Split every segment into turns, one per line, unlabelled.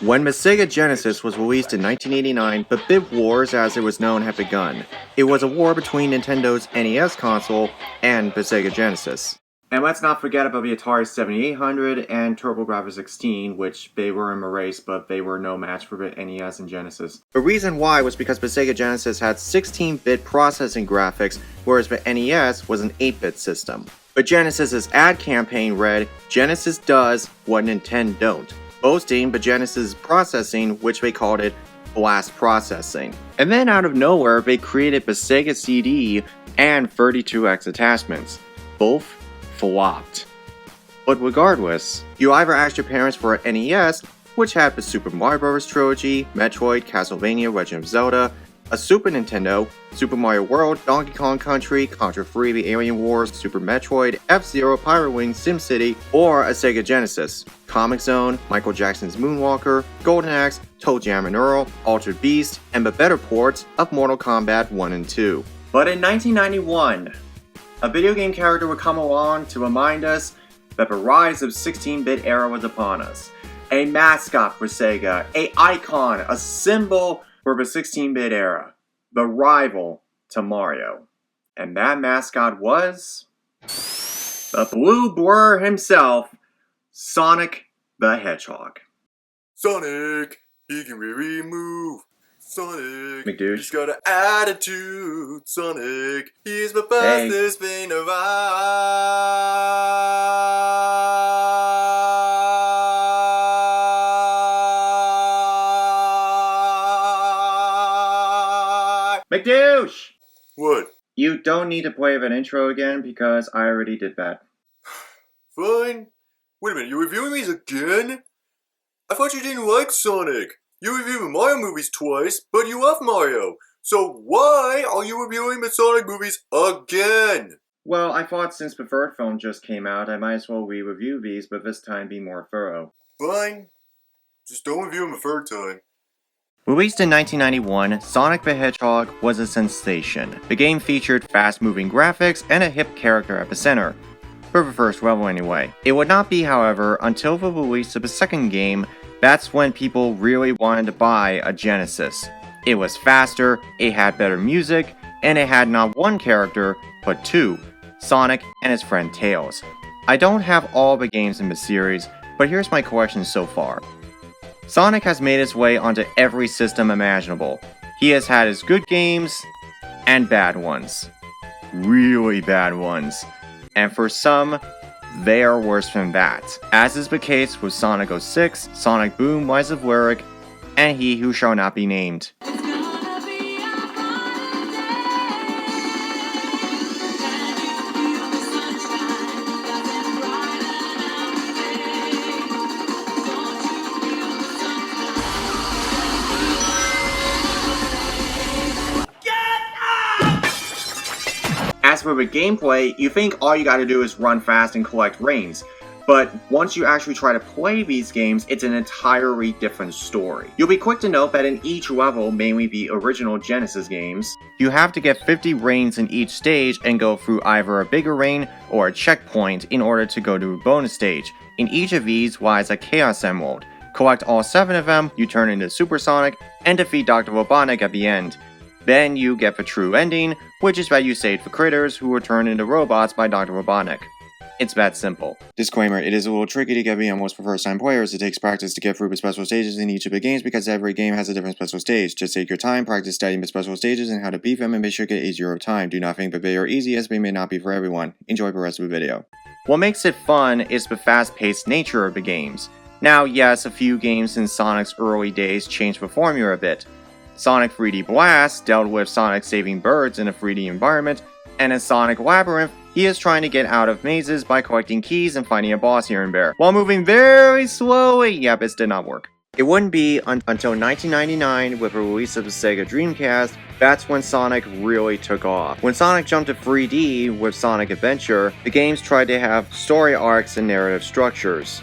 When the Sega Genesis was released in 1989, the Bit Wars, as it was known, had begun. It was a war between Nintendo's NES console and the Sega Genesis. And let's not forget about the Atari 7800 and TurboGrafx-16, which they were in a race, but they were no match for the NES and Genesis. The reason why was because the Sega Genesis had 16-bit processing graphics, whereas the NES was an 8-bit system. The Genesis's ad campaign read, "Genesis does what Nintendo don't," boasting the Genesis processing, which they called it blast processing. And then out of nowhere, they created the Sega CD and 32X attachments. Both flopped. But regardless, you either asked your parents for an NES, which had the Super Mario Bros. Trilogy, Metroid, Castlevania, Legend of Zelda, a Super Nintendo, Super Mario World, Donkey Kong Country, Contra 3, The Alien Wars, Super Metroid, F-Zero, Pirate Wing, SimCity, or a Sega Genesis, Comic Zone, Michael Jackson's Moonwalker, Golden Axe, Toe Jam and Earl, Altered Beast, and the better ports of Mortal Kombat 1 and 2. But in 1991, a video game character would come along to remind us that the rise of 16-bit era was upon us. A mascot for Sega, an icon, a symbol for the 16-bit era, the rival to Mario. And that mascot was the blue blur himself, Sonic the Hedgehog.
Sonic, he can really move. Sonic,
McDouche.
He's got an attitude. Sonic, he's the fastest thing around.
McDouche!
What?
You don't need to play that intro again because I already did that.
Fine. Wait a minute, you're reviewing these again? I thought you didn't like Sonic. You reviewed the Mario movies twice, but you love Mario. So why are you reviewing the Sonic movies again?
Well, I thought since the third film just came out, I might as well re-review these, but this time be more thorough.
Fine. Just don't review them a third time.
Released in 1991, Sonic the Hedgehog was a sensation. The game featured fast-moving graphics and a hip character at the center. For the first level anyway. It would not be, however, until the release of the second game, that's when people really wanted to buy a Genesis. It was faster, it had better music, and it had not one character, but two, Sonic and his friend Tails. I don't have all the games in the series, but here's my collection so far. Sonic has made his way onto every system imaginable. He has had his good games, and bad ones. Really bad ones. And for some, they are worse than that, as is the case with Sonic 06, Sonic Boom, Rise of Lyric, and He Who Shall Not Be Named. As for the gameplay, you think all you gotta do is run fast and collect rings, but once you actually try to play these games, it's an entirely different story. You'll be quick to note that in each level, mainly the original Genesis games, you have to get 50 rings in each stage and go through either a bigger ring or a checkpoint in order to go to a bonus stage. In each of these lies a Chaos Emerald. Collect all 7 of them, you turn into Super Sonic, and defeat Dr. Robotnik at the end. Then you get the true ending, which is that you saved the critters who were turned into robots by Dr. Robotnik. It's that simple. Disclaimer, it is a little tricky to get the most for first time players. It takes practice to get through the special stages in each of the games because every game has a different special stage. Just take your time, practice studying the special stages and how to beat them, and they should get easier over time. Do not think that they are easy, as they may not be for everyone. Enjoy the rest of the video. What makes it fun is the fast-paced nature of the games. Now, yes, a few games in Sonic's early days changed the formula a bit. Sonic 3D Blast dealt with Sonic saving birds in a 3D environment, and in Sonic Labyrinth, he is trying to get out of mazes by collecting keys and finding a boss here and there, while moving very slowly. Yep, this did not work. It wouldn't be until 1999, with the release of the Sega Dreamcast, that's when Sonic really took off. When Sonic jumped to 3D with Sonic Adventure, the games tried to have story arcs and narrative structures.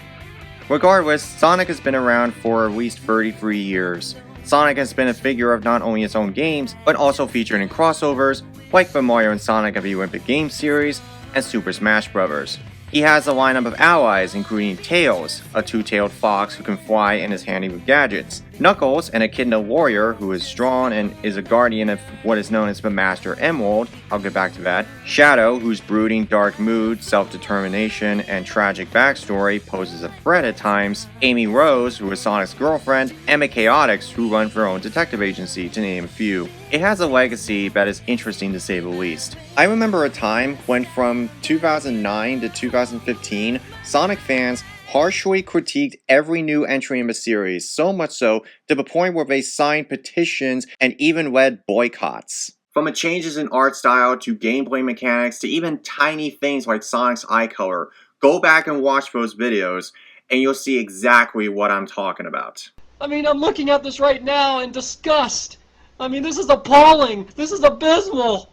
Regardless, Sonic has been around for at least 33 years. Sonic has been a figure of not only its own games, but also featured in crossovers like the Mario and Sonic of the Olympic Games series and Super Smash Bros. He has a lineup of allies, including Tails, a two-tailed fox who can fly and is handy with gadgets, Knuckles, an echidna warrior who is strong and is a guardian of what is known as the Master Emerald, I'll get back to that, Shadow, whose brooding dark mood, self-determination, and tragic backstory poses a threat at times, Amy Rose, who is Sonic's girlfriend, and the Chaotix, who run their own detective agency, to name a few. It has a legacy that is interesting to say the least. I remember a time when from 2009 to 2015, Sonic fans harshly critiqued every new entry in the series, so much so to the point where they signed petitions and even led boycotts. From the changes in art style to gameplay mechanics to even tiny things like Sonic's eye color, go back and watch those videos and you'll see exactly what I'm talking about.
I mean, I'm looking at this right now in disgust. I mean, this is appalling. This is abysmal.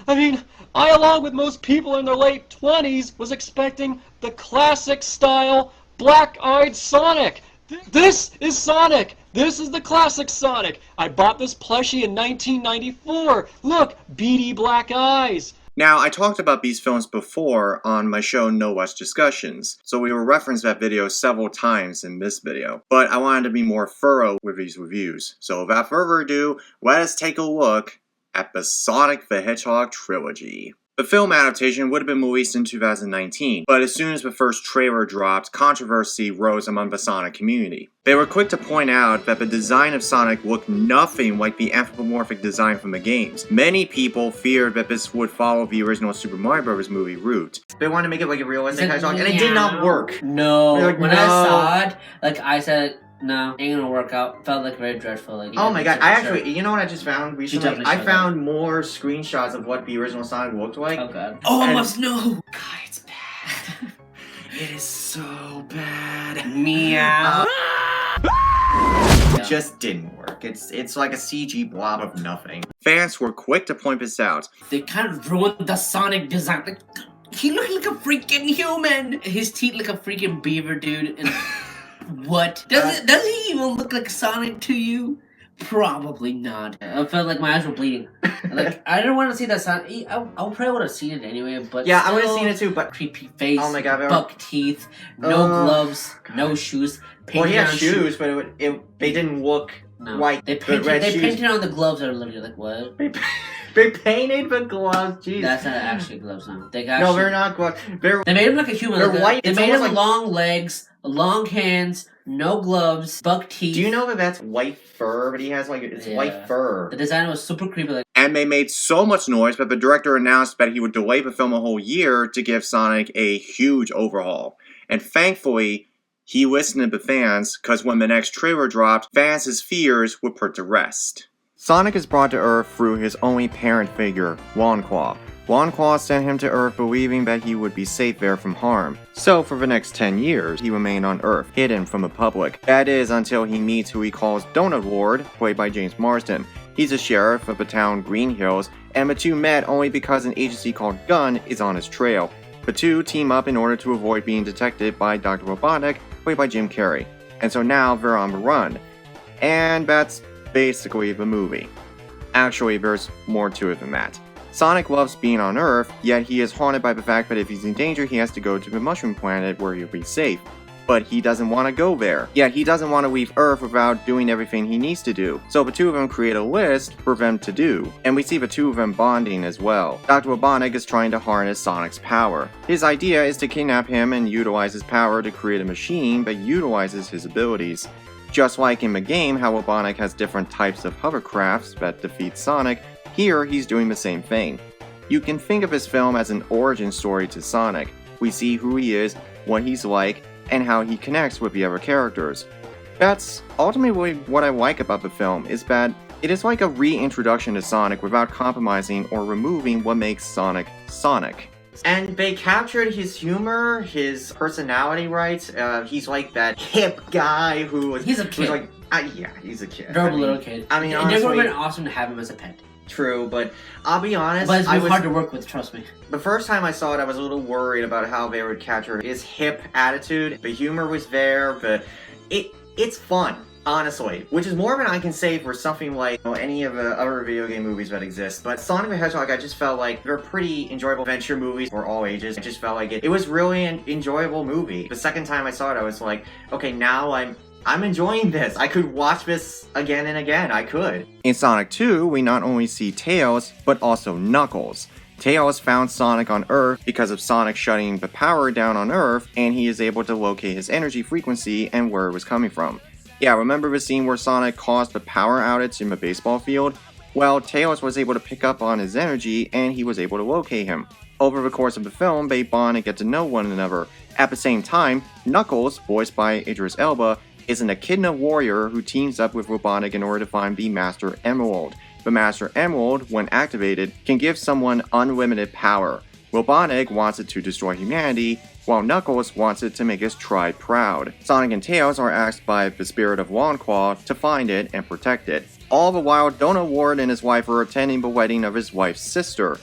I mean, I, along with most people in their late 20s, was expecting the classic style, black-eyed Sonic. This is Sonic. This is the classic Sonic. I bought this plushie in 1994. Look, beady black eyes.
Now, I talked about these films before on my show No Watch Discussions, so we will reference that video several times in this video, but I wanted to be more thorough with these reviews. So without further ado, let us take a look at the Sonic the Hedgehog Trilogy. The film adaptation would have been released in 2019, but as soon as the first trailer dropped, controversy rose among the Sonic community. They were quick to point out that the design of Sonic looked nothing like the anthropomorphic design from the games. Many people feared that this would follow the original Super Mario Bros. Movie route. They wanted to make it like a realistic hedgehog, and it did not work.
No,
like,
when
no.
I saw it, like I said, no, ain't gonna work out. Felt like very dreadful. Like,
oh my god, I actually, you know what I just found recently? I
showed
found more screenshots of what the original Sonic looked like.
Oh god. Oh, I
And-
must know.
God, it's bad. It is so bad.
Meow.
It just didn't work. It's like a CG blob of nothing. Fans were quick to point this out.
They kind of ruined the Sonic design. Like, he looked like a freaking human. His teeth like a freaking beaver, dude. And what? Does he even look like Sonic to you? Probably not. I felt like my eyes were bleeding. Like, I didn't want to see that Sonic. I probably would have seen it anyway, but
Yeah, I
still,
would have seen it too, but
creepy face.
Oh my god, they were-
buck teeth, no gloves, no shoes.
well, he had
on
shoes, but they didn't look
No.
white.
They
the
painted.
red
They
shoes.
painted on the gloves that are literally like what?
They painted the gloves. Jeez.
That's not actually gloves, no. They
No, they're not gloves. They're
They made him like a human.
They're
like
white.
They
It's
made him
almost like-
long legs, long hands, no gloves, buck teeth.
Do you know that that's white fur? But he has like it's
Yeah.
white fur.
The design was super creepy. Like,
And they made so much noise that the director announced that he would delay the film a whole year to give Sonic a huge overhaul. And thankfully, he listened to the fans, because when the next trailer dropped, fans' fears were put to rest. Sonic is brought to Earth through his only parent figure, Longclaw. Longclaw sent him to Earth believing that he would be safe there from harm. So for the next 10 years, he remained on Earth, hidden from the public. That is until he meets who he calls Donut Lord, played by James Marsden. He's a sheriff of the town Green Hills, and the two met only because an agency called Gun is on his trail. The two team up in order to avoid being detected by Dr. Robotnik, played by Jim Carrey. And so now they're on the run. And that's basically the movie. Actually, there's more to it than that. Sonic loves being on Earth, yet he is haunted by the fact that if he's in danger, he has to go to the Mushroom Planet where he'll be safe. But he doesn't want to go there. Yet he doesn't want to leave Earth without doing everything he needs to do. So the two of them create a list for them to do. And we see the two of them bonding as well. Dr. Robotnik is trying to harness Sonic's power. His idea is to kidnap him and utilize his power to create a machine that utilizes his abilities. Just like in the game how Robotnik has different types of hovercrafts that defeat Sonic, here he's doing the same thing. You can think of this film as an origin story to Sonic. We see who he is, what he's like, and how he connects with the other characters. That's ultimately what I like about the film, is that it is like a reintroduction to Sonic without compromising or removing what makes Sonic Sonic. And they captured his humor, his personality right. He's like that hip guy who
He's a kid.
who's like, yeah, he's a kid.
adorable little kid.
I mean,
and it would
honestly,
have been awesome to have him as a pet.
true, but I'll be honest.
But it's
I
been
was,
hard to work with, trust me.
the first time I saw it, I was a little worried about how they would capture his hip attitude. The humor was there, but it's fun. Honestly, which is more than I can say for something like any of the other video game movies that exist. But Sonic the Hedgehog, I just felt like they're pretty enjoyable adventure movies for all ages. I just felt like it was really an enjoyable movie. The second time I saw it, I was like, okay, now I'm enjoying this. I could watch this again and again. I could. In Sonic 2, we not only see Tails, but also Knuckles. Tails found Sonic on Earth because of Sonic shutting the power down on Earth, and he is able to locate his energy frequency and where it was coming from. Yeah, remember the scene where Sonic caused the power outage in the baseball field? Well, Tails was able to pick up on his energy, and he was able to locate him. Over the course of the film, they bond and get to know one another. At the same time, Knuckles, voiced by Idris Elba, is an Echidna warrior who teams up with Robotnik in order to find the Master Emerald. The Master Emerald, when activated, can give someone unlimited power. Robotnik wants it to destroy humanity, while Knuckles wants it to make his tribe proud. Sonic and Tails are asked by the spirit of Longclaw to find it and protect it. All the while, Donut Ward and his wife are attending the wedding of his wife's sister.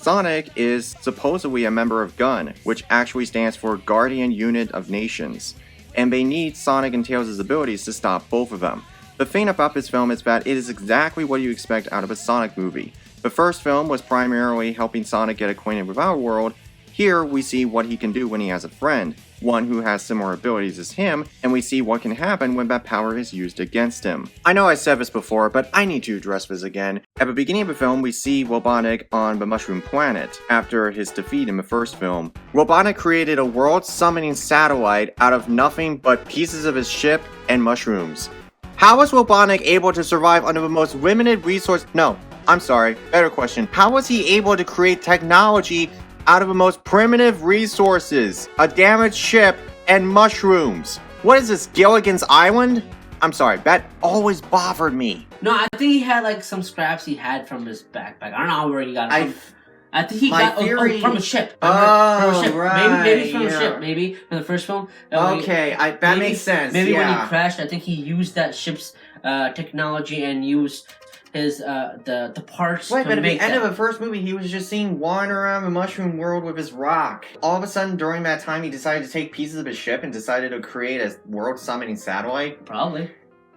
Sonic is supposedly a member of GUN, which actually stands for Guardian Unit of Nations, and they need Sonic and Tails' abilities to stop both of them. The thing about this film is that it is exactly what you expect out of a Sonic movie. The first film was primarily helping Sonic get acquainted with our world. Here, we see what he can do when he has a friend, one who has similar abilities as him, and we see what can happen when that power is used against him. I know I said this before, but I need to address this again. At the beginning of the film, we see Robotnik on the Mushroom Planet, after his defeat in the first film. Robotnik created a world-summoning satellite out of nothing but pieces of his ship and mushrooms. How was Robotnik able to survive under the most limited resource? No, I'm sorry, better question. How was he able to create technology out of the most primitive resources? A damaged ship and mushrooms. What is this, Gilligan's Island? I'm sorry, that always bothered me.
No, I think he had like some scraps he had from his backpack. I don't know where he got it from. I think he got from a ship. From a ship.
Right,
maybe from a ship. Maybe from the first film.
Okay, that makes sense.
Maybe when he crashed, I think he used that ship's technology and used his the parts.
Wait,
to
but at
make
the end of the first movie, he was just seen wandering around the mushroom world with his rock. All of a sudden, during that time, he decided to take pieces of his ship and decided to create a world-summoning satellite.
Probably.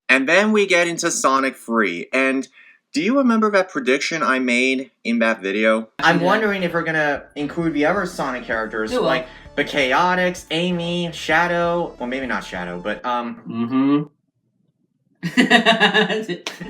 And then we get into Sonic 3, and do you remember that prediction I made in that video? I'm wondering if we're gonna include the other Sonic characters, like the Chaotix, Amy, Shadow, well maybe not Shadow, but I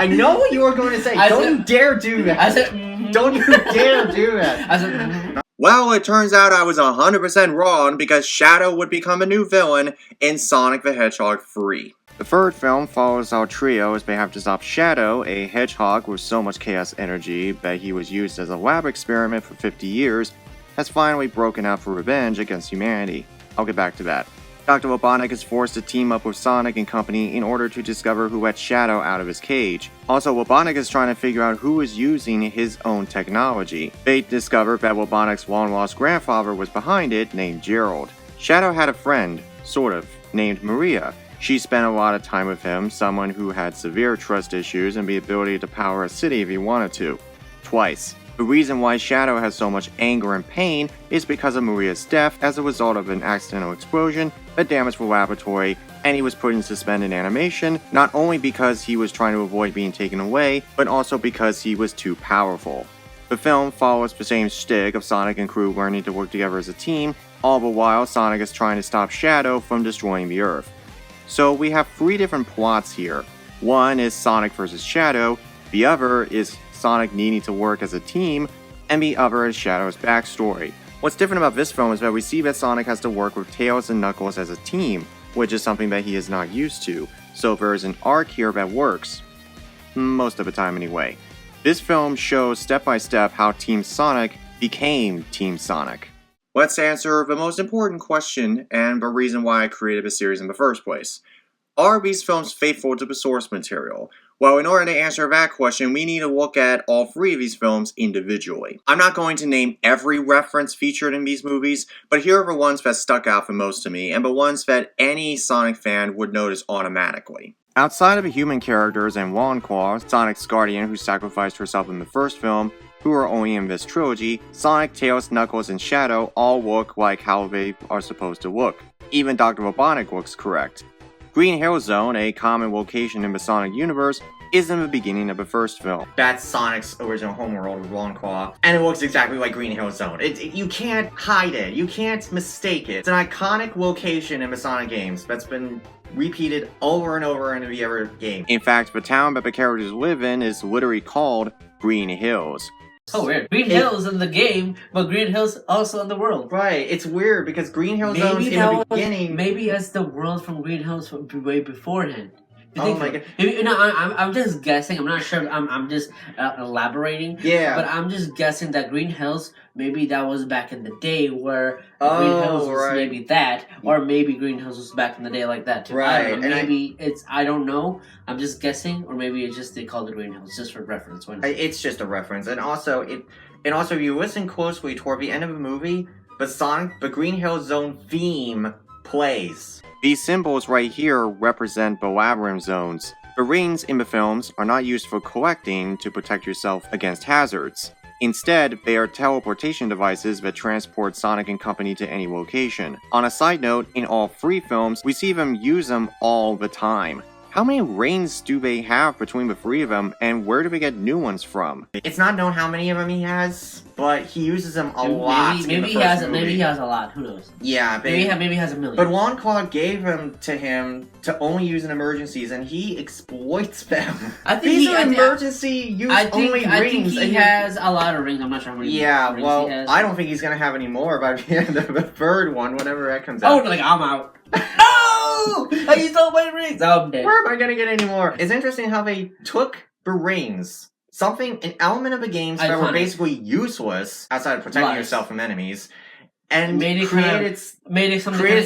know what you were going to say. Don't you dare do that.
I said,
don't you dare do that.
I said,
Well, it turns out I was 100% wrong because Shadow would become a new villain in Sonic the Hedgehog 3. The third film follows our trio as they have to stop Shadow, a hedgehog with so much chaos energy that he was used as a lab experiment for 50 years, has finally broken out for revenge against humanity. I'll get back to that. Dr. Robotnik is forced to team up with Sonic and company in order to discover who let Shadow out of his cage. Also, Robotnik is trying to figure out who is using his own technology. They discover that Robotnik's long-lost grandfather was behind it, named Gerald. Shadow had a friend, sort of, named Maria. She spent a lot of time with him, someone who had severe trust issues and the ability to power a city if he wanted to. Twice. The reason why Shadow has so much anger and pain is because of Maria's death as a result of an accidental explosion that damaged the laboratory, and he was put in suspended animation, not only because he was trying to avoid being taken away, but also because he was too powerful. The film follows the same shtick of Sonic and crew learning to work together as a team, all the while Sonic is trying to stop Shadow from destroying the Earth. So we have three different plots here. One is Sonic versus Shadow, the other is Sonic needing to work as a team, and the other is Shadow's backstory. What's different about this film is that we see that Sonic has to work with Tails and Knuckles as a team, which is something that he is not used to, so there is an arc here that works. Most of the time anyway. This film shows step by step how Team Sonic became Team Sonic. Let's answer the most important question and the reason why I created this series in the first place. Are these films faithful to the source material? Well, in order to answer that question, we need to look at all three of these films individually. I'm not going to name every reference featured in these movies, but here are the ones that stuck out the most to me, and the ones that any Sonic fan would notice automatically. Outside of the human characters and Longclaw, Sonic's guardian who sacrificed herself in the first film, who are only in this trilogy, Sonic, Tails, Knuckles, and Shadow all look like how they are supposed to look. Even Dr. Robotnik looks correct. Green Hill Zone, a common location in the Sonic universe, is in the beginning of the first film. That's Sonic's original homeworld with Lone Claw, and it looks exactly like Green Hill Zone. You can't hide it. You can't mistake it. It's an iconic location in the Sonic games that's been repeated over and over in every other game. In fact, the town that the characters live in is literally called Green Hills.
So weird. Green Hills in the game, but Green Hills also in the world.
Right, it's weird because Green Hill Zone's in the beginning.
Maybe that's the world from Green Hills from way beforehand.
Oh my god!
I'm just guessing. I'm not sure. I'm just elaborating.
Yeah.
But I'm just guessing that Green Hills, maybe that was back in the day where Green Hills was maybe that, or maybe Green Hills was back in the day like that too.
Right.
I don't know. I'm just guessing, or maybe it's just they called it Green Hills just for reference.
It's just a reference, and also if you listen closely toward the end of the movie, the Green Hill Zone theme plays. These symbols right here represent the labyrinth zones. The rings in the films are not used for collecting to protect yourself against hazards. Instead, they are teleportation devices that transport Sonic and company to any location. On a side note, in all 3 films, we see them use them all the time. How many rings do they have between the 3 of them, and where do they get new ones from? It's not known how many of them he has, but he uses them a lot.
Maybe he has a lot. Who knows?
Yeah,
maybe he has a million.
But Lon Claw gave them to him to only use in emergencies, and he exploits them. These are emergency use only rings.
I think he has a lot of rings. I'm not sure how many.
Yeah,
rings
well,
he has.
I don't think he's gonna have any more by the end of the 3rd one, whenever that comes out.
Oh, like I'm out. No! I used all my rings. I'm dead.
Where am I gonna get any more? It's interesting how they took the rings, an element of the games that were basically useless outside of protecting yourself from enemies, and created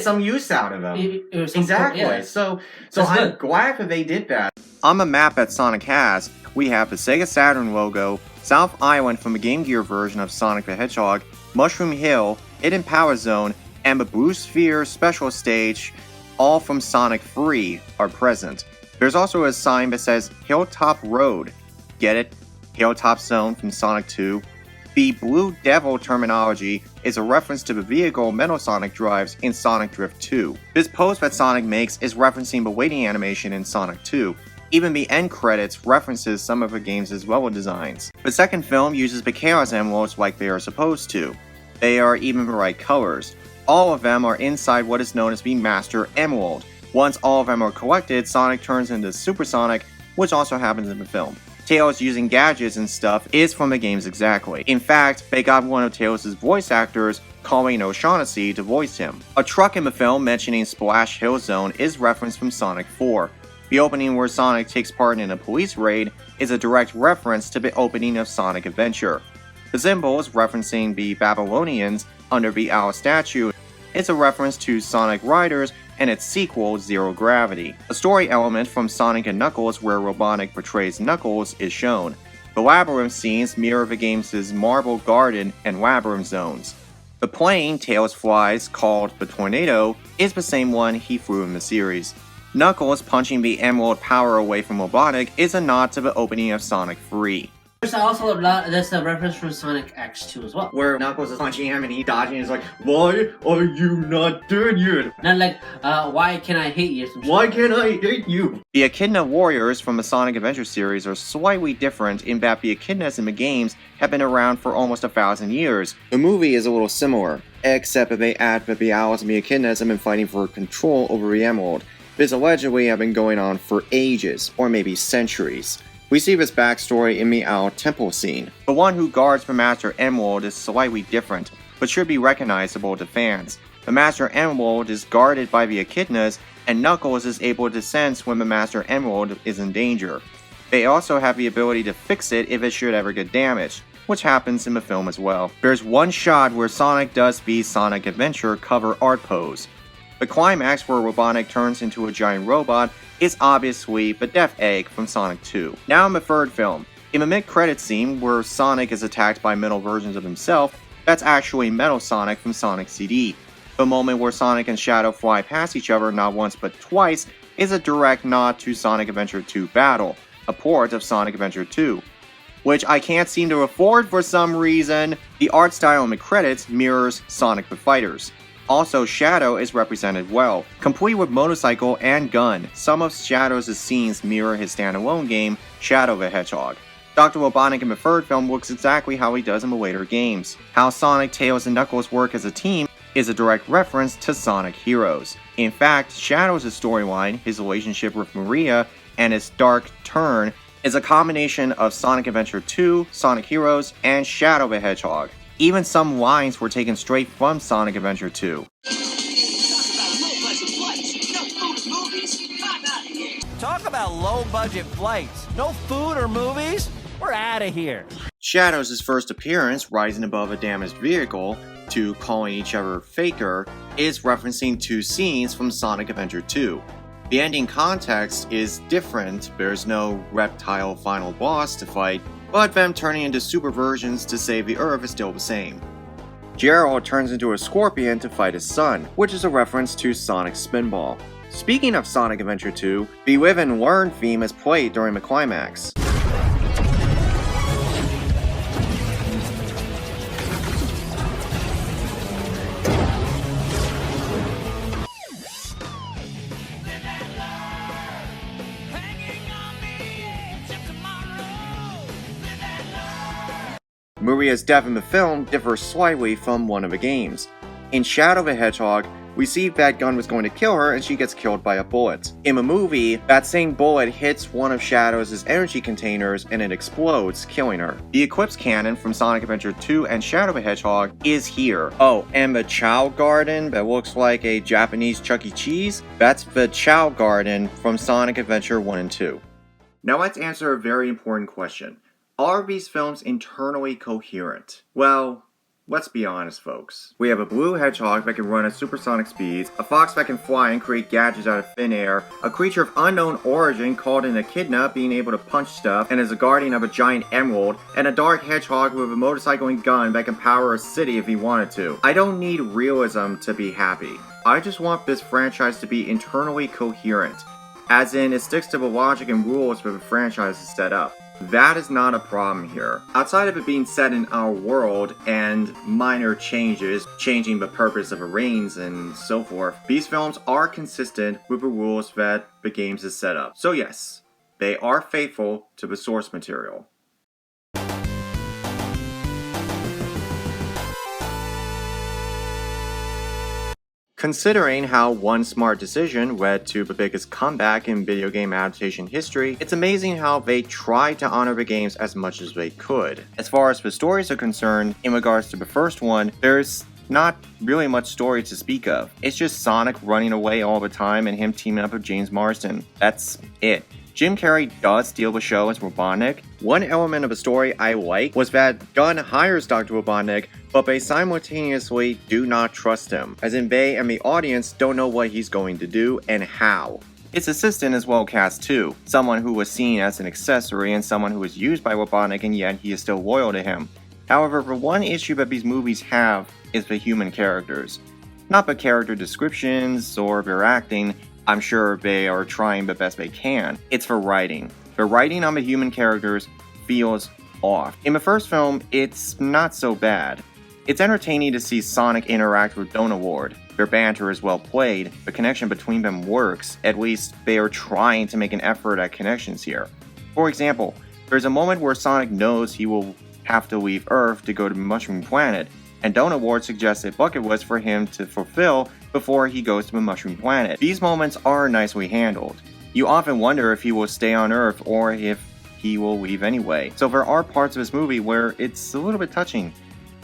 some use out of them. Exactly. So I'm glad that they did that. On the map that Sonic has, we have the Sega Saturn logo, South Island from the Game Gear version of Sonic the Hedgehog, Mushroom Hill, Hidden Power Zone, and the Blue Sphere Special Stage, all from Sonic 3, are present. There's also a sign that says Hilltop Road. Get it? Hilltop Zone from Sonic 2. The Blue Devil terminology is a reference to the vehicle Metal Sonic drives in Sonic Drift 2. This pose that Sonic makes is referencing the waiting animation in Sonic 2. Even the end credits references some of the game's level designs. The second film uses the Chaos Emeralds like they are supposed to. They are even the right colors. All of them are inside what is known as the Master Emerald. Once all of them are collected, Sonic turns into Super Sonic, which also happens in the film. Tails using gadgets and stuff is from the games exactly. In fact, they got one of Tails' voice actors, Colleen O'Shaughnessy, to voice him. A truck in the film mentioning Splash Hill Zone is referenced from Sonic 4. The opening where Sonic takes part in a police raid is a direct reference to the opening of Sonic Adventure. The symbols referencing the Babylonians under the owl statue is a reference to Sonic Riders and its sequel, Zero Gravity. A story element from Sonic and Knuckles where Robotnik portrays Knuckles is shown. The labyrinth scenes mirror the game's Marble Garden and Labyrinth zones. The plane Tails flies, called the Tornado, is the same one he flew in the series. Knuckles punching the Emerald power away from Robotnik is a nod to the opening of Sonic 3.
There's also there's a reference from Sonic X2 as well.
Where Knuckles is punching him and he dodging and is like, why are you not dead yet?
Not like, why can I hate you?
Why can't I hate you? The Echidna Warriors from the Sonic Adventure series are slightly different in that the Echidnas in the games have been around for almost 1,000 years. The movie is a little similar, except that they add that the Owls and the Echidnas have been fighting for control over the Emerald. This allegedly have been going on for ages, or maybe centuries. We see this backstory in the Owl Temple scene. The one who guards the Master Emerald is slightly different, but should be recognizable to fans. The Master Emerald is guarded by the Echidnas, and Knuckles is able to sense when the Master Emerald is in danger. They also have the ability to fix it if it should ever get damaged, which happens in the film as well. There's one shot where Sonic does the Sonic Adventure cover art pose. The climax where Robotnik turns into a giant robot is obviously the Death Egg from Sonic 2. Now in the third film, in the mid-credits scene where Sonic is attacked by metal versions of himself, that's actually Metal Sonic from Sonic CD. The moment where Sonic and Shadow fly past each other not once but twice is a direct nod to Sonic Adventure 2 Battle, a port of Sonic Adventure 2, which I can't seem to afford for some reason. The art style in the credits mirrors Sonic the Fighters. Also, Shadow is represented well, complete with motorcycle and gun. Some of Shadow's scenes mirror his standalone game, Shadow the Hedgehog. Dr. Robotnik in the third film looks exactly how he does in the later games. How Sonic, Tails, and Knuckles work as a team is a direct reference to Sonic Heroes. In fact, Shadow's storyline, his relationship with Maria, and his dark turn is a combination of Sonic Adventure 2, Sonic Heroes, and Shadow the Hedgehog. Even some lines were taken straight from Sonic Adventure 2.
Talk about low-budget flights. No food or movies? We're out of here.
Shadow's first appearance, rising above a damaged vehicle, to calling each other Faker, is referencing two scenes from Sonic Adventure 2. The ending context is different, there's no reptile final boss to fight, but them turning into super versions to save the Earth is still the same. Gerald turns into a scorpion to fight his son, which is a reference to Sonic Spinball. Speaking of Sonic Adventure 2, the Live and Learn theme is played during the climax. Maria's death in the film differs slightly from one of the games. In Shadow the Hedgehog, we see that gun was going to kill her and she gets killed by a bullet. In the movie, that same bullet hits one of Shadow's energy containers and it explodes, killing her. The Eclipse Cannon from Sonic Adventure 2 and Shadow the Hedgehog is here. Oh, and the Chow Garden that looks like a Japanese Chuck E. Cheese? That's the Chow Garden from Sonic Adventure 1 and 2. Now let's answer a very important question. Are these films internally coherent? Well, let's be honest, folks. We have a blue hedgehog that can run at supersonic speeds, a fox that can fly and create gadgets out of thin air, a creature of unknown origin called an echidna being able to punch stuff and is a guardian of a giant emerald, and a dark hedgehog with a motorcycle and gun that can power a city if he wanted to. I don't need realism to be happy. I just want this franchise to be internally coherent, as in it sticks to the logic and rules that the franchise is set up. That is not a problem here. Outside of it being set in our world and minor changes, changing the purpose of the reigns and so forth, these films are consistent with the rules that the games is set up. So yes, they are faithful to the source material. Considering how one smart decision led to the biggest comeback in video game adaptation history, it's amazing how they tried to honor the games as much as they could. As far as the stories are concerned, in regards to the first one, there's not really much story to speak of. It's just Sonic running away all the time and him teaming up with James Marsden. That's it. Jim Carrey does steal the show as Robotnik. One element of the story I like was that Gunn hires Dr. Robotnik, but they simultaneously do not trust him, as in they and the audience don't know what he's going to do and how. His assistant is well cast too, someone who was seen as an accessory and someone who was used by Robotnik and yet he is still loyal to him. However, the one issue that these movies have is the human characters. Not the character descriptions or their acting. I'm sure they are trying the best they can. It's for writing. The writing on the human characters feels off. In the first film, it's not so bad. It's entertaining to see Sonic interact with Donut Ward. Their banter is well played, the connection between them works, at least they are trying to make an effort at connections here. For example, there's a moment where Sonic knows he will have to leave Earth to go to the Mushroom Planet, and Donut Ward suggests a bucket list for him to fulfill before he goes to the Mushroom Planet. These moments are nicely handled. You often wonder if he will stay on Earth or if he will leave anyway. So there are parts of this movie where it's a little bit touching.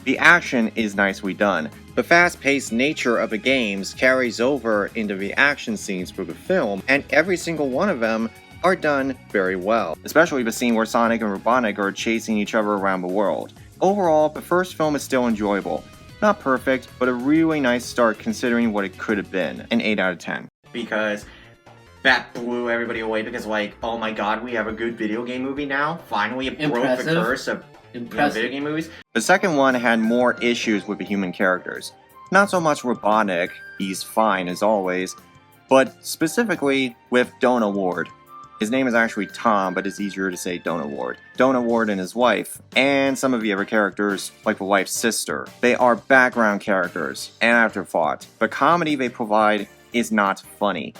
The action is nicely done. The fast-paced nature of the games carries over into the action scenes for the film, and every single one of them are done very well. Especially the scene where Sonic and Robotnik are chasing each other around the world. Overall, the first film is still enjoyable. Not perfect, but a really nice start considering what it could have been. An 8 out of 10. Because that blew everybody away because like, oh my god, we have a good video game movie now? Finally, it broke the curse of video game movies. The second one had more issues with the human characters. Not so much Robotnik, he's fine as always, but specifically with Donut Ward. His name is actually Tom, but it's easier to say Donut Ward. Donut Ward and his wife, and some of the other characters, like the wife's sister. They are background characters, and afterthought. The comedy they provide is not funny.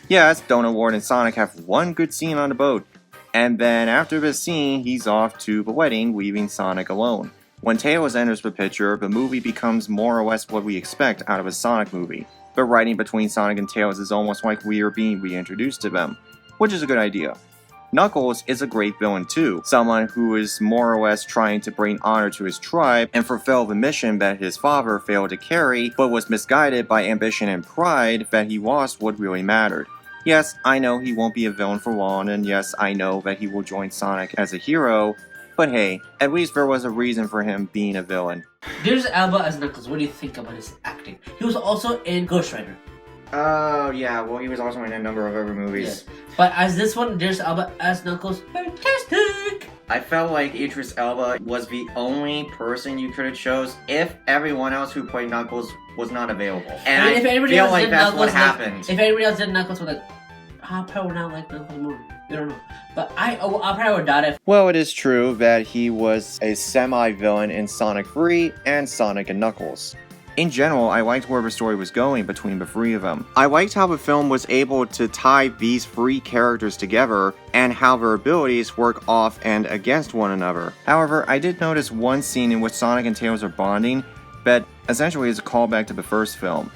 Yes, Donut Ward and Sonic have one good scene on the boat, and then after this scene, he's off to the wedding, leaving Sonic alone. When Tails enters the picture, the movie becomes more or less what we expect out of a Sonic movie. The writing between Sonic and Tails is almost like we are being reintroduced to them, which is a good idea. Knuckles is a great villain too, someone who is more or less trying to bring honor to his tribe and fulfill the mission that his father failed to carry, but was misguided by ambition and pride that he lost what really mattered. Yes, I know he won't be a villain for long, and yes, I know that he will join Sonic as a hero, but hey, at least there was a reason for him being a villain.
There's Alba as Knuckles. What do you think about his acting? He was also in Ghost Rider.
Oh, yeah, well, he was also in a number of other movies.
Yeah. But as this one, there's Alba as Knuckles. Fantastic!
I felt like Idris Elba was the only person you could have chose if everyone else who played Knuckles was not available. And I feel like that's what happened.
If everybody else did Knuckles, we're like, I probably would not like Knuckles more. I don't know. But I probably would not have.
Well, it is true that he was a semi-villain in Sonic 3 and Sonic and Knuckles. In general, I liked where the story was going between the three of them. I liked how the film was able to tie these three characters together and how their abilities work off and against one another. However, I did notice one scene in which Sonic and Tails are bonding that essentially is a callback to the first film.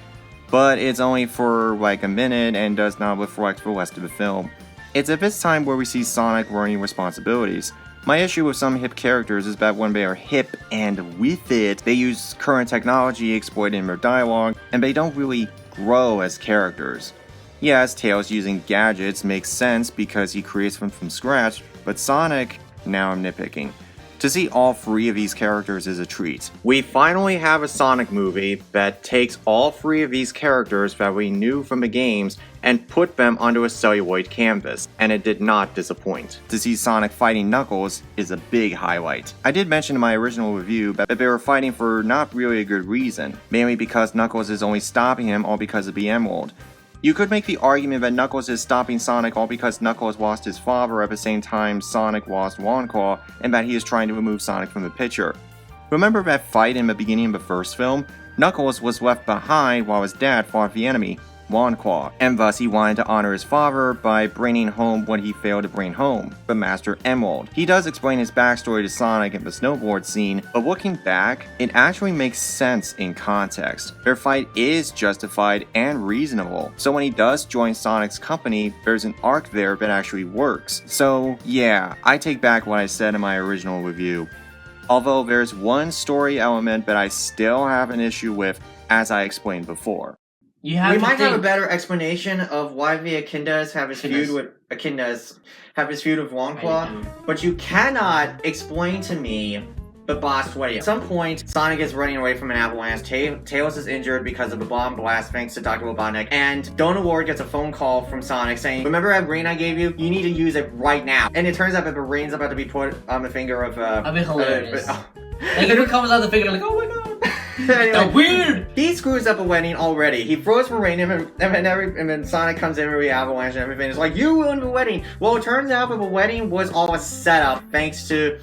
But it's only for like a minute and does not reflect the rest of the film. It's at this time where we see Sonic learning responsibilities. My issue with some hip characters is that when they are hip and with it, they use current technology exploited in their dialogue, and they don't really grow as characters. Yes, Tails using gadgets makes sense because he creates them from scratch, but Sonic, now I'm nitpicking. To see all three of these characters is a treat. We finally have a Sonic movie that takes all three of these characters that we knew from the games and put them onto a celluloid canvas, and it did not disappoint. To see Sonic fighting Knuckles is a big highlight. I did mention in my original review that they were fighting for not really a good reason, mainly because Knuckles is only stopping him all because of the Emerald. You could make the argument that Knuckles is stopping Sonic all because Knuckles lost his father at the same time Sonic lost Claw, and that he is trying to remove Sonic from the picture. Remember that fight in the beginning of the first film? Knuckles was left behind while his dad fought the enemy, Claw, and thus he wanted to honor his father by bringing home what he failed to bring home, the Master Emerald. He does explain his backstory to Sonic in the snowboard scene, but looking back, it actually makes sense in context. Their fight is justified and reasonable, so when he does join Sonic's company, there's an arc there that actually works. So yeah, I take back what I said in my original review. Although there's one story element that I still have an issue with, as I explained before.
We might
have a better explanation of why the Echidnas have his feud with Claw, but you cannot explain to me the boss fight. At some point, Sonic is running away from an avalanche, Tails is injured because of a bomb blast thanks to Dr. Robotnik, and Donut Ward gets a phone call from Sonic saying, remember that ring I gave you? You need to use it right now. And it turns out that the ring's about to be put on the finger of
That'd be hilarious. Like if it comes out the finger like, oh my god.
Anyway,
weird!
He screws up a wedding already. He throws the ring in, and then Sonic comes in with the avalanche and everything. It's like, you ruined the wedding! Well, it turns out that the wedding was all a setup thanks to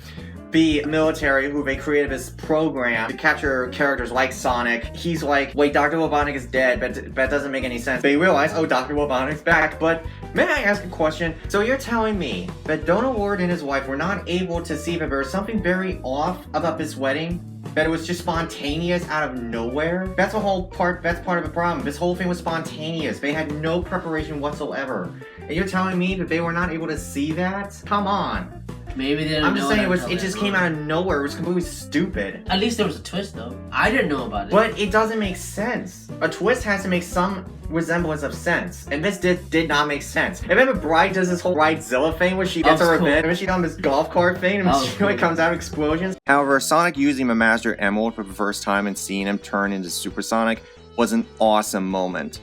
the military, who they created this program to capture characters like Sonic. He's like, wait, Dr. Robotnik is dead, but that doesn't make any sense. They realize, oh, Dr. Robotnik's back. But may I ask a question? So you're telling me that Donut Ward and his wife were not able to see that there was something very off about this wedding? That it was just spontaneous out of nowhere? That's part of the problem. This whole thing was spontaneous. They had no preparation whatsoever. And you're telling me that they were not able to see that? Come on.
Maybe they didn't
I'm just saying it just came out of nowhere. It was completely stupid.
At least there was a twist though. I didn't know about it.
But it doesn't make sense. A twist has to make some resemblance of sense. And this did not make sense. And then Bride does this whole Bridezilla thing where she gets her revenge. And she on this golf cart thing and she really comes out of explosions. However, Sonic using the Master Emerald for the first time and seeing him turn into Super Sonic was an awesome moment.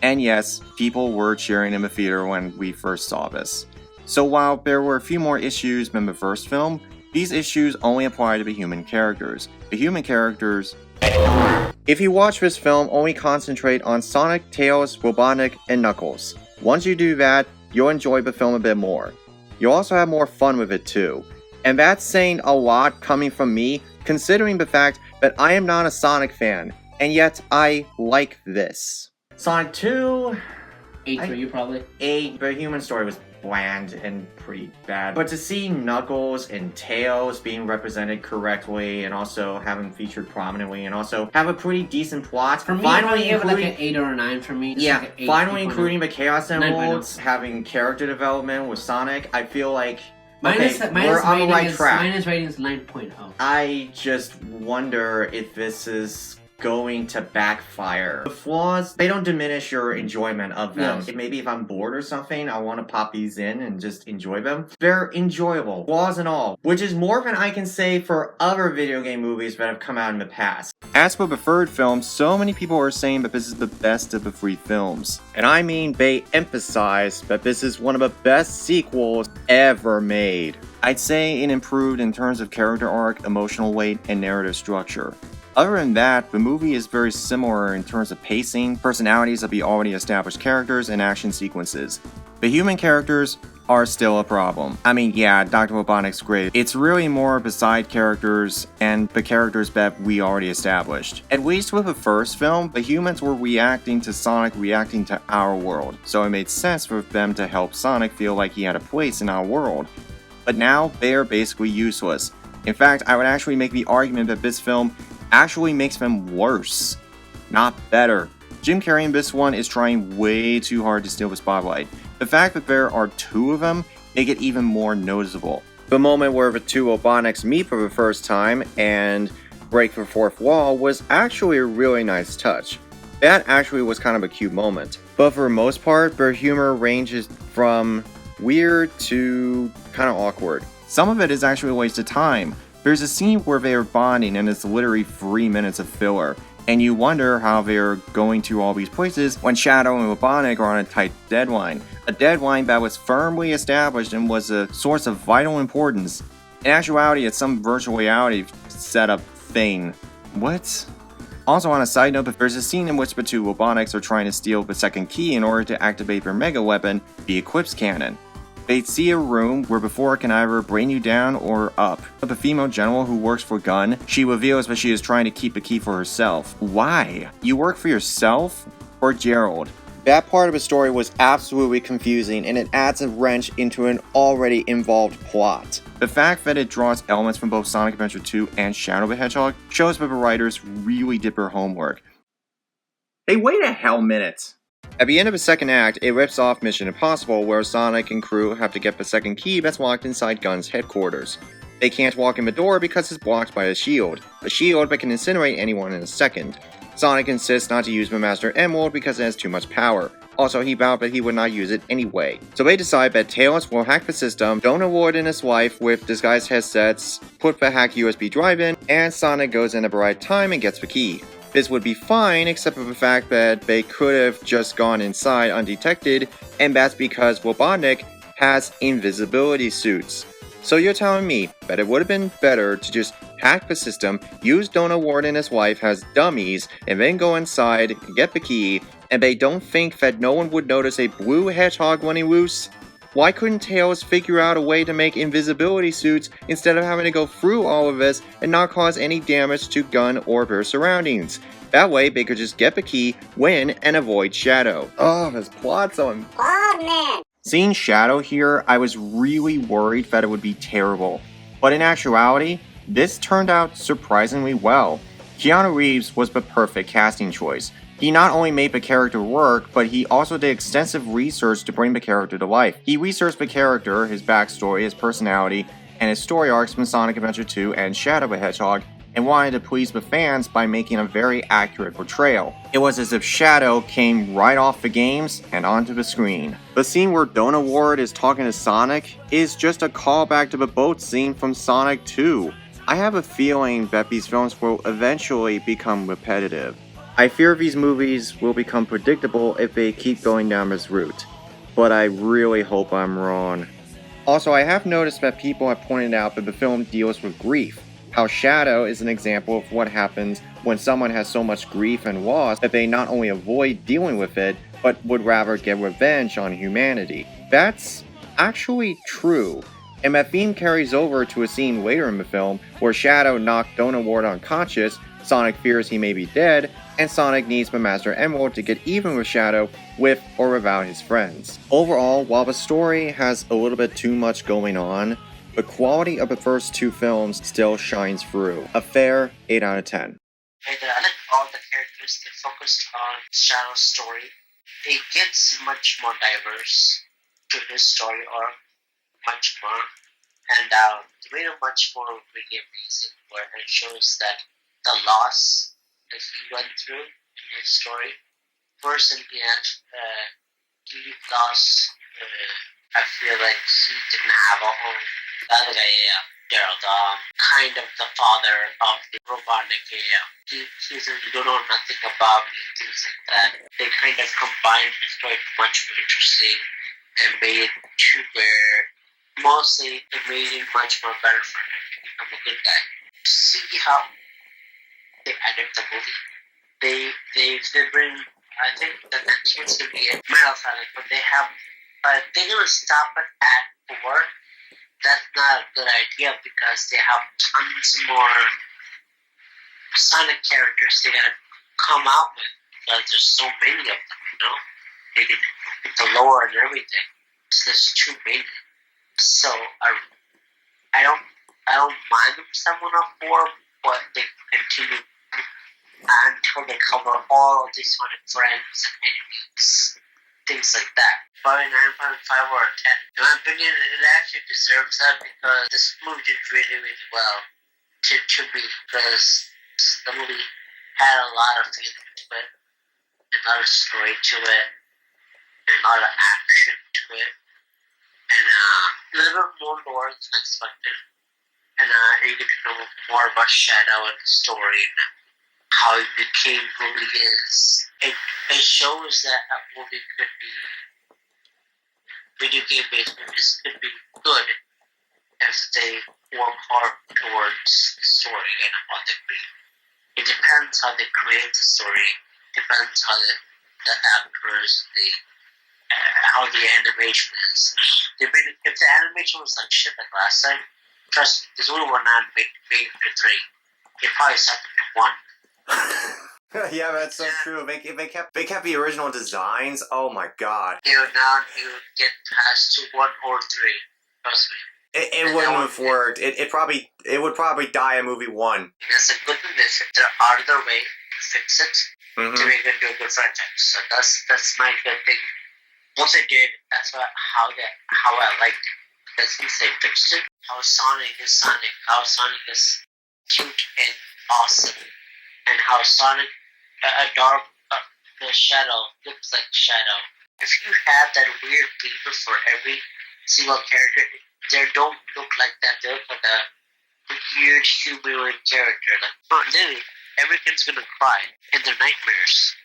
And yes, people were cheering in the theater when we first saw this. So while there were a few more issues than the first film, these issues only apply to the human characters. The human characters... If you watch this film, only concentrate on Sonic, Tails, Robotnik, and Knuckles. Once you do that, you'll enjoy the film a bit more. You'll also have more fun with it too. And that's saying a lot coming from me, considering the fact that I am not a Sonic fan, and yet I like this. Sonic 2...
8 for you, probably.
8, the human story was bland and pretty bad. But to see Knuckles and Tails being represented correctly, and also having featured prominently, and also have a pretty decent plot.
For me, finally give it like an 8 or a 9 for me.
Yeah,
like 8,
finally including the Chaos Emeralds, having character development with Sonic, I feel like we're on the right track.
Minus rating is 9.0.
I just wonder if this is going to backfire. The flaws, they don't diminish your enjoyment of them.
Yes.
Maybe if I'm bored or something, I want to pop these in and just enjoy them. They're enjoyable, flaws and all, which is more than I can say for other video game movies that have come out in the past. As for the third film, so many people are saying that this is the best of the 3 films. And I mean, they emphasize that this is one of the best sequels ever made. I'd say it improved in terms of character arc, emotional weight, and narrative structure. Other than that, the movie is very similar in terms of pacing, personalities of the already established characters, and action sequences. The human characters are still a problem. I mean, yeah, Dr. Robotnik's great. It's really more of the side characters and the characters that we already established. At least with the first film, the humans were reacting to Sonic reacting to our world, so it made sense for them to help Sonic feel like he had a place in our world. But now, they are basically useless. In fact, I would actually make the argument that this film actually makes them worse, not better. Jim Carrey in this one is trying way too hard to steal the spotlight. The fact that there are 2 of them make it even more noticeable. The moment where the 2 Robotniks meet for the first time and break the 4th wall was actually a really nice touch. That actually was kind of a cute moment. But for the most part, their humor ranges from weird to kind of awkward. Some of it is actually a waste of time. There's a scene where they are bonding and it's literally 3 minutes of filler, and you wonder how they're going to all these places when Shadow and Robotnik are on a tight deadline. A deadline that was firmly established and was a source of vital importance. In actuality, it's some virtual reality setup thing. What? Also on a side note, there's a scene in which the 2 Robotniks are trying to steal the second key in order to activate their mega weapon, the Eclipse Cannon. They see a room where before it can either bring you down or up. The female general who works for Gunn, she reveals that she is trying to keep the key for herself. Why? You work for yourself? Or Gerald? That part of the story was absolutely confusing, and it adds a wrench into an already involved plot. The fact that it draws elements from both Sonic Adventure 2 and Shadow the Hedgehog shows that the writers really did their homework. Hey, wait a hell minute! At the end of the second act, it rips off Mission Impossible, where Sonic and crew have to get the second key that's locked inside Gunn's headquarters. They can't walk in the door because it's blocked by a shield that can incinerate anyone in a second. Sonic insists not to use the Master Emerald because it has too much power. Also, he vowed that he would not use it anyway. So they decide that Tails will hack the system, Donut Ward and his wife with disguised headsets, put the hacked USB drive in, and Sonic goes in at the right time and gets the key. This would be fine, except for the fact that they could have just gone inside undetected, and that's because Robotnik has invisibility suits. So you're telling me that it would have been better to just hack the system, use Donut Ward and his wife as dummies, and then go inside, get the key, and they don't think that no one would notice a blue hedgehog running loose? Why couldn't Tails figure out a way to make invisibility suits instead of having to go through all of this and not cause any damage to Gunn or their surroundings? That way, they could just get the key, win, and avoid Shadow. Oh, this plot's on. Oh, man! Seeing Shadow here, I was really worried that it would be terrible. But in actuality, this turned out surprisingly well. Keanu Reeves was the perfect casting choice. He not only made the character work, but he also did extensive research to bring the character to life. He researched the character, his backstory, his personality, and his story arcs from Sonic Adventure 2 and Shadow the Hedgehog, and wanted to please the fans by making a very accurate portrayal. It was as if Shadow came right off the games and onto the screen. The scene where Donut Ward is talking to Sonic is just a callback to the boat scene from Sonic 2. I have a feeling that these films will eventually become repetitive. I fear these movies will become predictable if they keep going down this route, but I really hope I'm wrong. Also, I have noticed that people have pointed out that the film deals with grief, how Shadow is an example of what happens when someone has so much grief and loss that they not only avoid dealing with it, but would rather get revenge on humanity. That's actually true, and that theme carries over to a scene later in the film where Shadow knocked Donut Ward unconscious, Sonic fears he may be dead, and Sonic needs the Master Emerald to get even with Shadow, with or without his friends. Overall, while the story has a little bit too much going on, the quality of the first two films still shines through. A fair 8 out of 10.
And I like all the characters they focused on Shadow's story. It gets much more diverse to his story arc, much more. And they made it much more really amazing, where it shows that the loss that he went through in his story. First, in the end, he lost. I feel like he didn't have a home. That guy, Gerald, kind of the father of the Robotnik. He says, "You don't know nothing about me," things like that. They kind of combined his story much more interesting and made it to where mostly it made it much more better for him to become a good guy. See how they ended the movie. They bring. I think the next one's gonna be a marathon, but they're gonna stop it at 4. That's not a good idea because they have tons more Sonic characters they're gonna come out with because there's so many of them. They can put the lore and everything. So there's too many. So I don't mind them someone up 4, but they continue until they cover all of these Sonic friends and enemies, things like that. Probably 9.5 or 10. In my opinion, it actually deserves that because this movie did really, really well to me, because the movie had a lot of feeling to it, a lot of story to it, and a lot of action to it, and a little bit more lore than expected. And you get to know more about Shadow and the story and how he became who he is. It shows that a movie could be, video game based movies could be good if they work hard towards the story and how they create. It depends how they create the story. Depends how the actors, how the animation is. If the animation was like shit like last time, trust me, this movie would not made it to 3. It probably stopped at 1.
Yeah, that's so true. They kept the original designs. Oh my god.
Now you get past to 1 or 3. Trust me.
It wouldn't have worked. It would probably die at movie 1.
It's a good thing they're out of their way to fix it to make it into a good franchise. So that's my good thing. Once they did, that's how I liked it. Because since they fixed it, how Sonic is Sonic, how Sonic is cute and awesome, and how Sonic, the Shadow looks like Shadow. If you have that weird beaver for every single character, they don't look like that. They look like a weird humanoid character. Like, literally, every kid's gonna cry in their nightmares.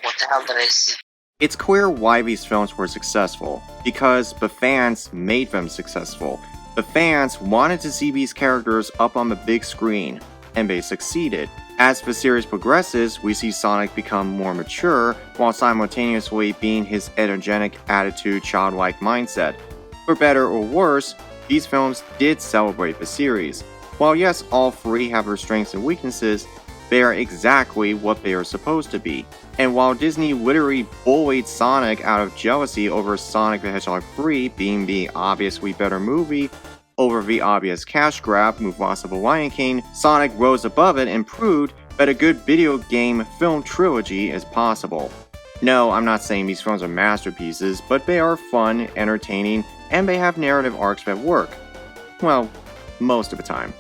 What the hell did I see?
It's clear why these films were successful, because the fans made them successful. The fans wanted to see these characters up on the big screen, and they succeeded. As the series progresses, we see Sonic become more mature, while simultaneously being his energetic attitude, childlike mindset. For better or worse, these films did celebrate the series. While yes, all 3 have their strengths and weaknesses, they are exactly what they are supposed to be. And while Disney literally bullied Sonic out of jealousy over Sonic the Hedgehog 3 being the obviously better movie, over the obvious cash grab Mufasa the Lion King, Sonic rose above it and proved that a good video game film trilogy is possible. No, I'm not saying these films are masterpieces, but they are fun, entertaining, and they have narrative arcs that work. Well, most of the time.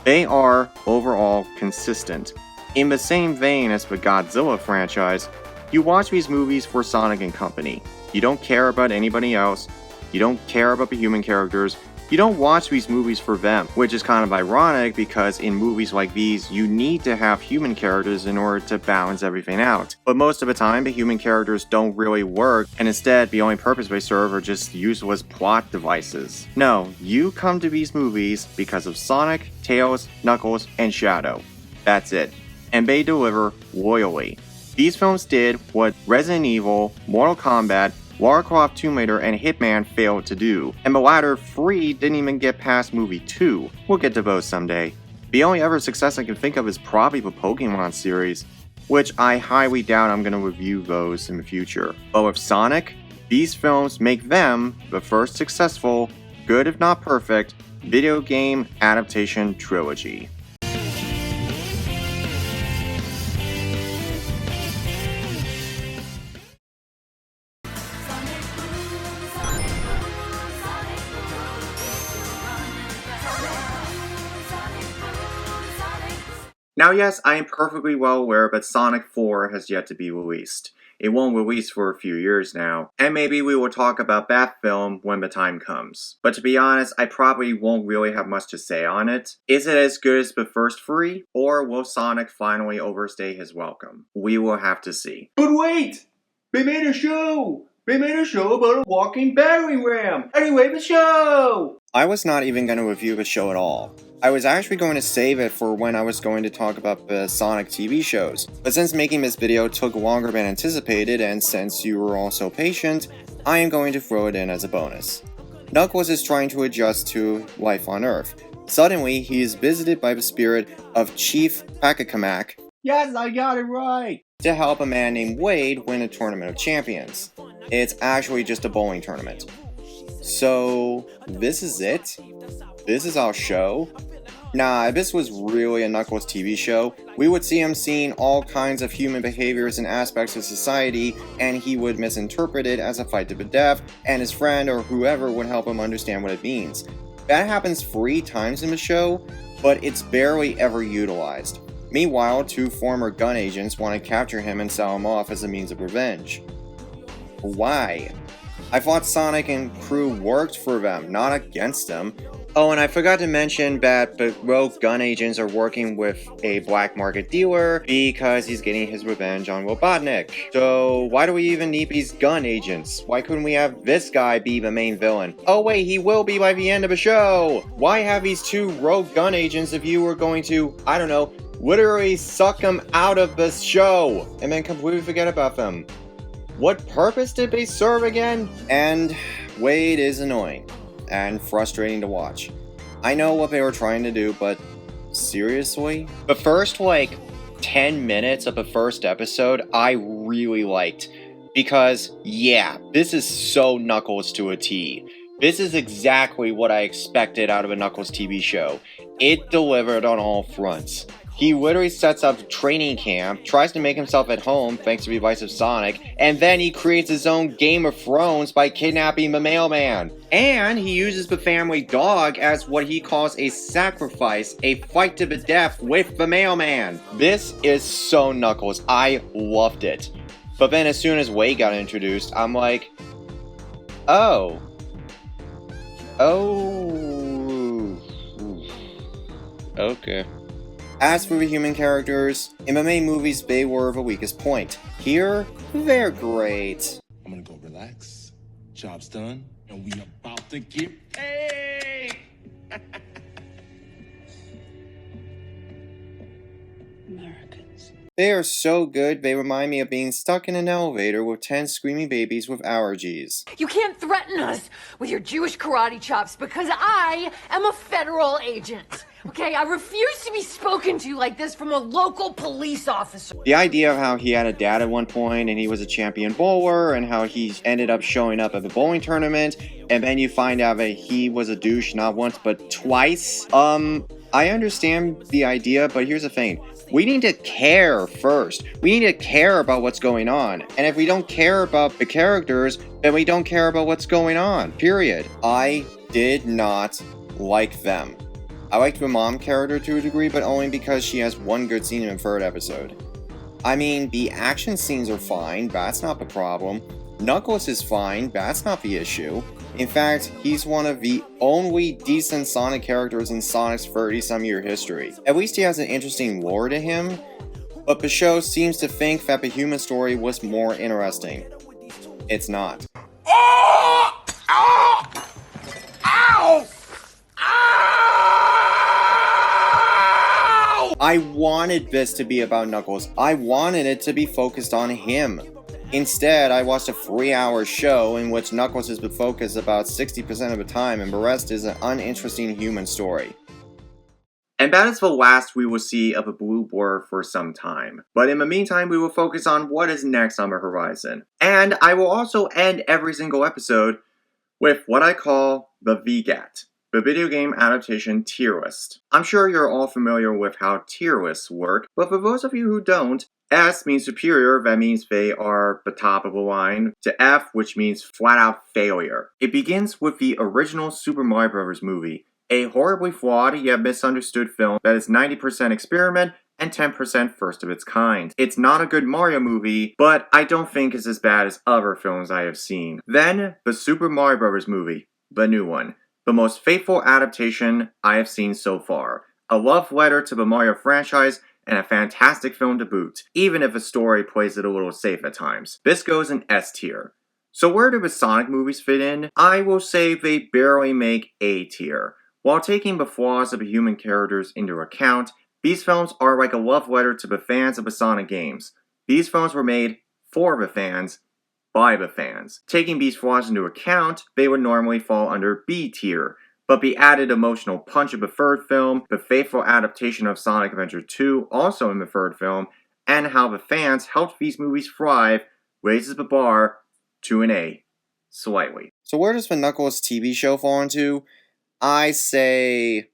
They are, overall, consistent. In the same vein as the Godzilla franchise, you watch these movies for Sonic and company. You don't care about anybody else, you don't care about the human characters, you don't watch these movies for them, which is kind of ironic because in movies like these, you need to have human characters in order to balance everything out. But most of the time, the human characters don't really work, and instead, the only purpose they serve are just useless plot devices. No, you come to these movies because of Sonic, Tails, Knuckles, and Shadow. That's it. And they deliver loyally. These films did what Resident Evil, Mortal Kombat, Lara Croft Tomb Raider and Hitman failed to do, and the latter 3 didn't even get past movie 2. We'll get to both someday. The only other success I can think of is probably the Pokemon series, which I highly doubt I'm going to review those in the future. But with Sonic, these films make them the first successful, good if not perfect, video game adaptation trilogy. Now yes, I am perfectly well aware that Sonic 4 has yet to be released. It won't release for a few years now, and maybe we will talk about that film when the time comes. But to be honest, I probably won't really have much to say on it. Is it as good as the first 3, or will Sonic finally overstay his welcome? We will have to see.
But wait! They made a show! They made a show about a walking battering ram! Anyway, the show!
I was not even going to review the show at all. I was actually going to save it for when I was going to talk about the Sonic TV shows, but since making this video took longer than anticipated, and since you were all so patient, I am going to throw it in as a bonus. Knuckles is trying to adjust to life on Earth. Suddenly, he is visited by the spirit of Chief Pakakamak.
Yes, I got it right!
To help a man named Wade win a tournament of champions. It's actually just a bowling tournament. So, this is it? This is our show? Nah, if this was really a Knuckles TV show, we would see him seeing all kinds of human behaviors and aspects of society, and he would misinterpret it as a fight to the death, and his friend or whoever would help him understand what it means. That happens 3 times in the show, but it's barely ever utilized. Meanwhile, 2 former gun agents want to capture him and sell him off as a means of revenge. Why? I thought Sonic and crew worked for them, not against them. Oh, and I forgot to mention that the rogue gun agents are working with a black market dealer because he's getting his revenge on Robotnik. So why do we even need these gun agents? Why couldn't we have this guy be the main villain? Oh wait, he will be by the end of the show! Why have these 2 rogue gun agents if you were going to, I don't know, literally suck them out of the show and then completely forget about them? What purpose did they serve again? And Wade is annoying and frustrating to watch. I know what they were trying to do, but seriously? The first 10 minutes of the first episode I really liked, because yeah, this is so Knuckles to a T. This is exactly what I expected out of a Knuckles TV show. It delivered on all fronts. He literally sets up training camp, tries to make himself at home thanks to the advice of Sonic, and then he creates his own Game of Thrones by kidnapping the mailman. And he uses the family dog as what he calls a sacrifice, a fight to the death with the mailman. This is so Knuckles. I loved it. But then as soon as Wade got introduced, I'm like, oh. Okay. As for the human characters, in the main movies they were the weakest point. Here, they're great.
I'm gonna go relax. Job's done, and we about to get paid.
Americans.
They are so good, they remind me of being stuck in an elevator with 10 screaming babies with allergies.
You can't threaten us with your Jewish karate chops because I am a federal agent. Okay, I refuse to be spoken to like this from a local police officer.
The idea of how he had a dad at one point and he was a champion bowler and how he ended up showing up at the bowling tournament and then you find out that he was a douche not once but twice. I understand the idea, but here's the thing. We need to care first. We need to care about what's going on. And if we don't care about the characters, then we don't care about what's going on. Period. I did not like them. I liked the mom character to a degree, but only because she has one good scene in the 3rd episode. I mean, the action scenes are fine, that's not the problem. Knuckles is fine, that's not the issue. In fact, he's one of the only decent Sonic characters in Sonic's 30-some year history. At least he has an interesting lore to him, but the show seems to think that the human story was more interesting. It's not.
Oh! Ow! Ow!
I wanted this to be about Knuckles. I wanted it to be focused on him. Instead, I watched a 3-hour show in which Knuckles is the focus about 60% of the time and the rest is an uninteresting human story. And that is the last we will see of a Blue Blur for some time. But in the meantime, we will focus on what is next on the horizon. And I will also end every single episode with what I call the VGAT, the video game adaptation tier list. I'm sure you're all familiar with how tier lists work, but for those of you who don't, S means superior, that means they are the top of the line, to F, which means flat out failure. It begins with the original Super Mario Bros. Movie, a horribly flawed yet misunderstood film that is 90% experiment and 10% first of its kind. It's not a good Mario movie, but I don't think it's as bad as other films I have seen. Then, the Super Mario Bros. Movie, the new one, the most faithful adaptation I have seen so far. A love letter to the Mario franchise and a fantastic film to boot, even if the story plays it a little safe at times. This goes in S tier. So where do the Sonic movies fit in? I will say they barely make A tier. While taking the flaws of the human characters into account, these films are like a love letter to the fans of the Sonic games. These films were made for the fans, by the fans. Taking these flaws into account, they would normally fall under B tier, but the added emotional punch of the third film, the faithful adaptation of Sonic Adventure 2, also in the third film, and how the fans helped these movies thrive, raises the bar to an A, slightly. So where does the Knuckles TV show fall into? I say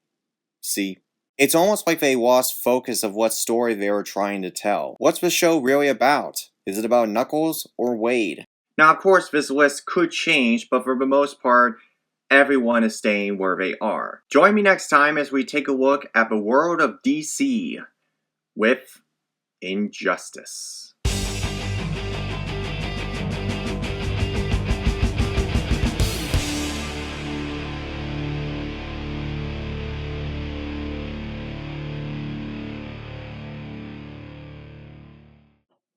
C. It's almost like they lost focus of what story they were trying to tell. What's the show really about? Is it about Knuckles or Wade? Now, of course, this list could change, but for the most part, everyone is staying where they are. Join me next time as we take a look at the world of DC with Injustice.